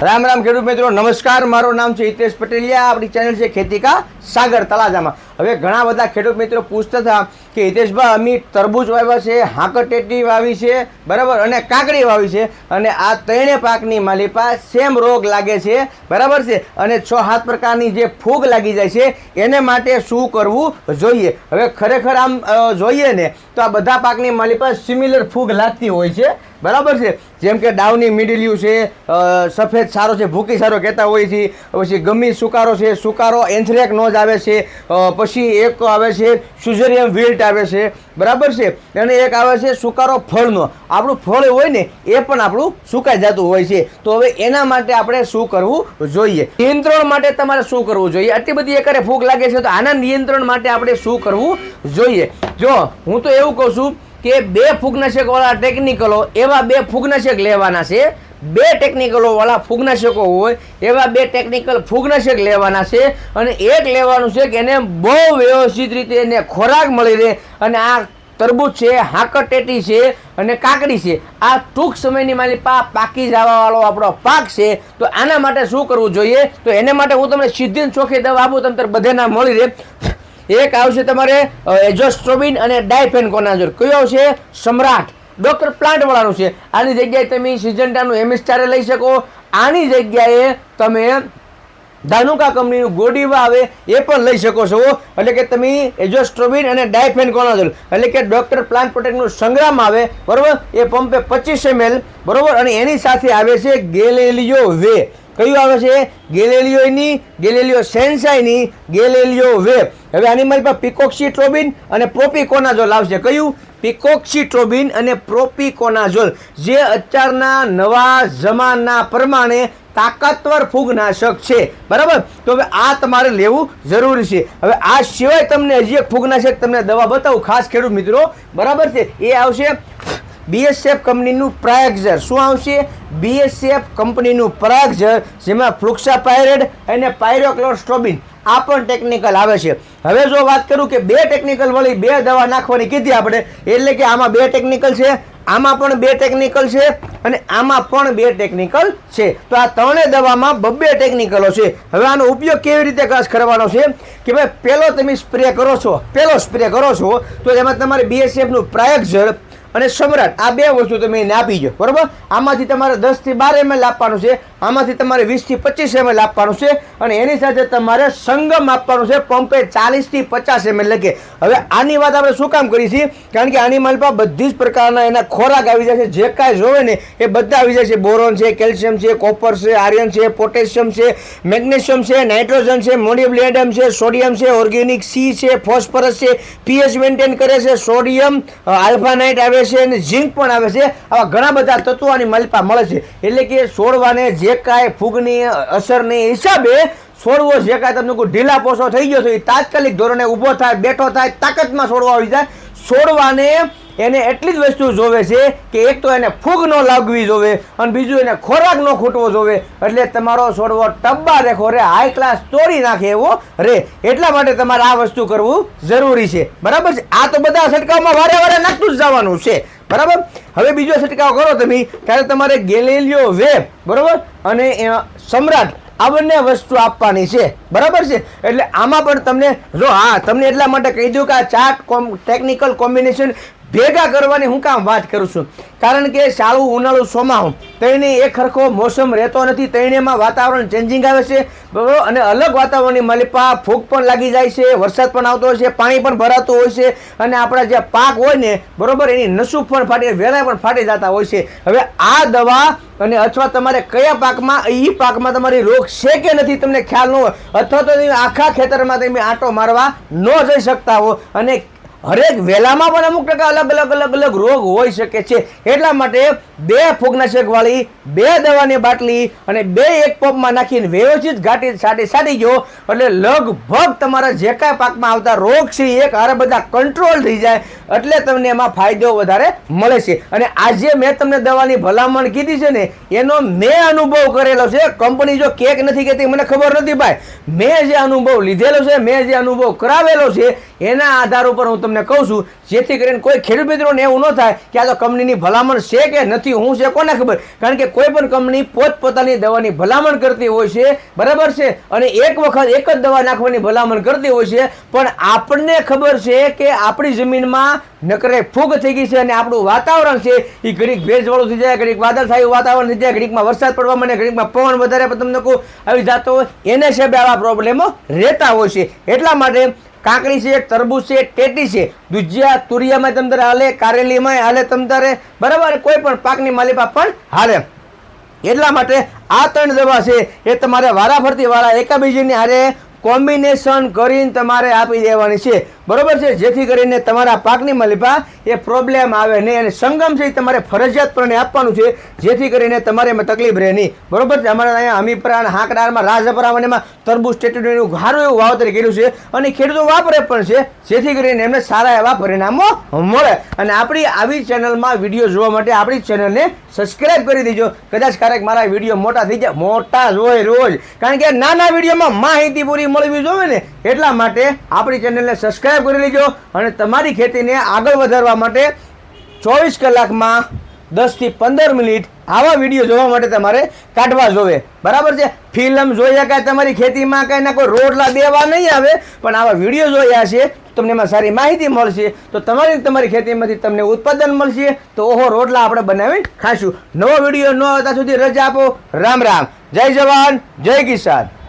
રામ રામ ખેડૂત મિત્રો, નમસ્કાર. મારું નામ છે હિતેશ પટેલિયા. આપણી ચેનલ છે ખેતી કા સાગર તળાજામાં. હવે ઘણા બધા ખેડૂત મિત્રો પૂછતા હતા કે હિતેશભાઈ અમે તરબૂચ વાવ્યા છે, હાકરટેટી વાવી છે, બરાબર, અને કાકડી વાવી છે, અને આ ત્રણે પાકની માલિપા સેમ રોગ લાગે છે, બરાબર છે, અને 6-7 પ્રકારની જે ફૂગ લાગી જાય છે એને માટે શું કરવું જોઈએ. હવે ખરેખર આમ જોઈએ ને તો આ બધા પાકની માલિપા સિમિલર ફૂગ લાગતી હોય છે, બરાબર છે. જેમ કે ડાઉની મિડલિયું છે, સફેદ સારો છે, ભૂકી સારો કહેતા હોય છે, પછી ગમી સુકારો છે, સુકારો એન્થ્રેક નોઝ આવે છે, પછી એક આવે છે સુઝેરિયમ વિલ્ટ આવે છે, બરાબર છે, અને એક આવે છે સુકારો ફળનો. આપણું ફળ હોય ને એ પણ આપણું સુકાઈ જતું હોય છે. તો હવે એના માટે આપણે શું કરવું જોઈએ? નિયંત્રણ માટે તમારે શું કરવું જોઈએ? આટલી બધી એકરે ફૂગ લાગે છે તો આના નિયંત્રણ માટે આપણે શું કરવું જોઈએ? જો હું તો એવું કહું છું કે 2 ફૂગનાશકવાળા ટેકનિકલો એવા 2 ફૂગનાશક લેવાના છે. 2 ટેકનિકલો વાળા ફૂગનાશકો હોય એવા 2 ટેકનિકલ ફૂગનાશક લેવાના છે, અને એક લેવાનું છે કે એને બહુ વ્યવસ્થિત રીતે એને ખોરાક મળી રહે. અને આ તરબૂચ છે, હાકરટેટી છે અને કાકડી છે, આ ટૂંક સમયની મારી પાકી જવાવાળો આપણો પાક છે. તો આના માટે શું કરવું જોઈએ? તો એને માટે હું તમને સીધી ચોખ્ખી દવા આપું, તમને બધાના મળી રહે. એક આવશે તમારે એઝોસ્ટ્રોબિન અને ડાયફેનકોનાઝોલ. કયું આવશે? સમ્રાટ. ડૉક્ટર પ્લાન્ટ વાળાનું છે. આની જગ્યાએ તમે સિજન્ટાનું એમિસ્ટારે લઈ શકો. આની જગ્યાએ તમે ધાનુકા કંપનીનું ગોડીવા આવે એ પણ લઈ શકો છો. એટલે કે તમે એઝોસ્ટ્રોબિન અને ડાયફેનકોનાઝોલ એટલે કે ડૉક્ટર પ્લાન્ટ પ્રોટેક્ટનું સંગ્રામ આવે, બરાબર, એ પંપે 25 ml, બરાબર, અને એની સાથે આવે છે ગેલેલિયો વે. કયું આવે છે? ગેલેલિયોની, ગેલેલિયો સેન્સાઈની, ગેલેલિયો વે. હવે આની મારી પાસે પિકોક્સીટ્રોબિન અને પ્રોપિકોનાઝોલ આવશે. કયું? પિકોક્સીટ્રોબિન અને પ્રોપિકોનાઝોલ, જે અત્યારના નવા જમાના પ્રમાણે તાકાતવર ફૂગનાશક છે, બરાબર. તો હવે આ તમારે લેવું જરૂરી છે. હવે આ સિવાય તમને હજી એક ફૂગનાશક તમને દવા બતાવું ખાસ ખેડૂત મિત્રો, બરાબર છે. એ આવશે BSF કંપનીનું પ્રાયક્ઝર. શું આવશે? BSF કંપનીનું પ્રાયક્ઝર, જેમાં ફ્લુક્સાપાયરેડ અને પાયરોક્લોસ્ટ્રોબિન આ પણ ટેકનિકલ આવે છે. હવે જો વાત કરું કે 2 ટેકનિકલ વાળી 2 દવા નાખવાની કીધી આપણે, એટલે કે આમાં 2 ટેકનિકલ છે, આમાં પણ 2 ટેકનિકલ છે, અને આમાં પણ 2 ટેકનિકલ છે. તો આ 3 દવામાં 2 ટેકનિકલો છે. હવે આનો ઉપયોગ કેવી રીતે ખાસ કરવાનો છે કે ભાઈ પહેલો તમે સ્પ્રે કરો છો, તો એમાં તમારે BSFનું પ્રાયક્ઝર અને સમ્રાટ આ 2 વસ્તુ તમે એને આપી દો, બરાબર. આમાંથી તમારે 10 થી 12 ml આપવાનું છે, આમાંથી તમારે 20 થી 25 ml આપવાનું છે, અને એની સાથે તમારે સંગમ આપવાનું છે પંપે 40 થી 50 ml લખે. હવે આની વાત આપણે શું કામ કરી છીએ? કારણ કે આની માલપા બધી જ પ્રકારના એના ખોરાક આવી જાય છે. જે કાંઈ જોવે ને એ બધા આવી જાય છે. બોરોન છે, કેલ્શિયમ છે, કોપર છે, આયર્ન છે, પોટેશિયમ છે, મેગ્નેશિયમ છે, નાઇટ્રોજન છે, મોલિબ્ડેનમ છે, સોડિયમ છે, ઓર્ગેનિક સી છે, ફોસ્ફરસ છે, pH મેન્ટેન કરે છે, સોડિયમ આલ્ફાનાઇટ આવે છે, અને ઝિંક પણ આવે છે. આવા ઘણા બધા તત્વો આની માલપા મળે છે. એટલે કે છોડવાને જે કાંઈ ફૂગની અસરની હિસાબે છોડવો જે કાંઈ તમને કોઈ ઢીલા પોસો થઈ ગયો છે એ તાત્કાલિક ધોરણે ઊભો થાય, બેઠો થાય, તાકાતમાં છોડવા આવી જાય. છોડવાને એને એટલી જ વસ્તુ જોવે છે કે એક તો એને ફૂગ ન લાગવી જોવે, અને બીજું એને ખોરાક ન ખૂટવો જોવે. એટલે તમારો છોડવો ટબ્બા રેખો રે, હાઈ ક્લાસ તોડી નાખે એવો રે. એટલા માટે તમારે આ વસ્તુ કરવું જરૂરી છે, બરાબર છે. આ તો બધા છંટકાવમાં વારે વારે નાખતું જ જવાનું છે, બરાબર. હવે બીજો છંટકાવ કરો તમે ત્યારે તમારે ગેલેલિયો વે, બરાબર, અને સમ્રાટ આ બંને વસ્તુ આપવાની છે, બરાબર છે. એટલે આમાં પણ તમને જો તમને એટલા માટે કહી દઉં કે આ 4 ટેકનિકલ કોમ્બિનેશન ભેગા કરવાની હું કામ વાત કરું છું? કારણ કે શાળું, ઉનાળું, ચોમાસું ત્રણે એક સરખો મોસમ રહેતો નથી. ત્રણેયમાં વાતાવરણ ચેન્જિંગ આવે છે, બરાબર, અને અલગ વાતાવરણની માલિપા ફૂગ પણ લાગી જાય છે, વરસાદ પણ આવતો હોય છે, પાણી પણ ભરાતું હોય છે, અને આપણા જે પાક હોય ને, બરાબર, એની નસુક પણ ફાટી, વેલા પણ ફાટી જતા હોય છે. હવે આ દવા અને અથવા તમારે કયા પાકમાં, એ પાકમાં તમારી રોગ છે કે નથી તમને ખ્યાલ ન હોય, અથવા તો તમે આખા ખેતરમાં તમે આંટો મારવા ન જઈ શકતા હો, અને હરેક વેલામાં પણ અમુક ટકા અલગ અલગ રોગ હોઈ શકે છે. એટલા માટે 2 ફૂગનાશક વાળી 2 દવાની બાટલી અને 2 એક પંપમાં નાખીને વ્યવસ્થિત ઘાટી સાટી ગયો એટલે લગભગ તમારા જે કાંઈ પાકમાં આવતા રોગ છે એક હારે બધા કંટ્રોલ થઈ જાય. એટલે તમને એમાં ફાયદો વધારે મળે છે. અને આજે મેં તમને દવાની ભલામણ કીધી છે ને એનો મેં અનુભવ કરેલો છે. કંપની જો કેક નથી કહેતી મને ખબર નથી ભાઈ, મેં જે અનુભવ લીધેલો છે, મેં જે અનુભવ કરાવેલો છે એના આધાર ઉપર હું તમને કહું છું, જેથી કરીને કોઈ ખેડૂત મિત્રોને એવું ન થાય કે આ તો કંપનીની ભલામણ છે કે નથી, હું છે કોને ખબર. કારણ કે કોઈ પણ કંપની પોતપોતાની દવાની ભલામણ કરતી હોય છે, બરાબર છે, અને એક વખત એક જ દવા નાખવાની ભલામણ કરતી હોય છે. પણ આપણને ખબર છે કે આપણી જમીનમાં નકરે ફૂગ થઈ ગઈ છે અને આપણું વાતાવરણ છે એ ઘડીક ભેજવાળું થઈ જાય, ઘડીક વાદળછાયું વાતાવરણ થઈ જાય, ઘડીકમાં વરસાદ પડવા માંડે, ઘડીકમાં પવન વધારે તમને કહું આવી જતો હોય, એને હિસાબે આવા પ્રોબ્લેમો રહેતા હોય છે. એટલા માટે કાકડી છે, તરબૂચ છે, ટેટી છે, દુધિયા તુરિયામાં તમ તારે હાલે, કારેલીમાં હાલે તમ તારે, બરાબર, કોઈ પણ પાકની માલિપા પણ હાલે. એટલા માટે આ 3 દવા છે એ તમારે વારાફરતી વાળા એકાબીજીની હારે કોમ્બિનેશન કરીને તમારે આપી દેવાની છે, બરોબર છે, જેથી કરીને તમારા પાકની માલિપા એ પ્રોબ્લેમ આવે નહીં. અને સંગમ છે એ તમારે ફરજિયાતપણે આપવાનું છે, જેથી કરીને તમારે એમાં તકલીફ રહે નહીં, બરોબર છે. અમારે અહીંયા હમીપરા, હાંકડામાં, રાજપરા અને એમાં તરબૂચ ટેટીનું સારું એવું વાવતર કર્યું છે અને ખેડૂતો વાપરે પણ છે, જેથી કરીને એમને સારા એવા પરિણામો મળે. અને આપણી આવી ચેનલમાં વિડીયો જોવા માટે આપણી ચેનલને સબસ્ક્રાઇબ કરી દેજો. કદાચ ક્યારેક મારા વિડીયો મોટા થઈ જાય, મોટા જ હોય રોજ, કારણ કે નાના વિડીયોમાં માહિતી પૂરી મળવી જોઈએ ને, એટલા માટે આપણી ચેનલને સબસ્ક્રાઇબ કરી લેજો. અને તમારી ખેતીને આગળ વધારવા માટે 24 કલાકમાં 10 થી 15 મિનિટ આવા વિડીયો જોવા માટે તમારે કાઢવા જોવે, બરાબર છે. ફિલ્મ જોયા કાંઈ તમારી ખેતીમાં કાંઈ ના કોઈ રોટલા દેવા નહીં આવે, પણ આવા વિડીયો જોયા છે તમને એમાં સારી માહિતી મળશે, તો તમારી ખેતીમાંથી તમને ઉત્પાદન મળશે, તો ઓહો રોટલા આપણે બનાવીને ખાશું. નવો વિડીયો ન આવતા સુધી રજા આપો. રામ રામ, જય જવાન, જય કિસાન.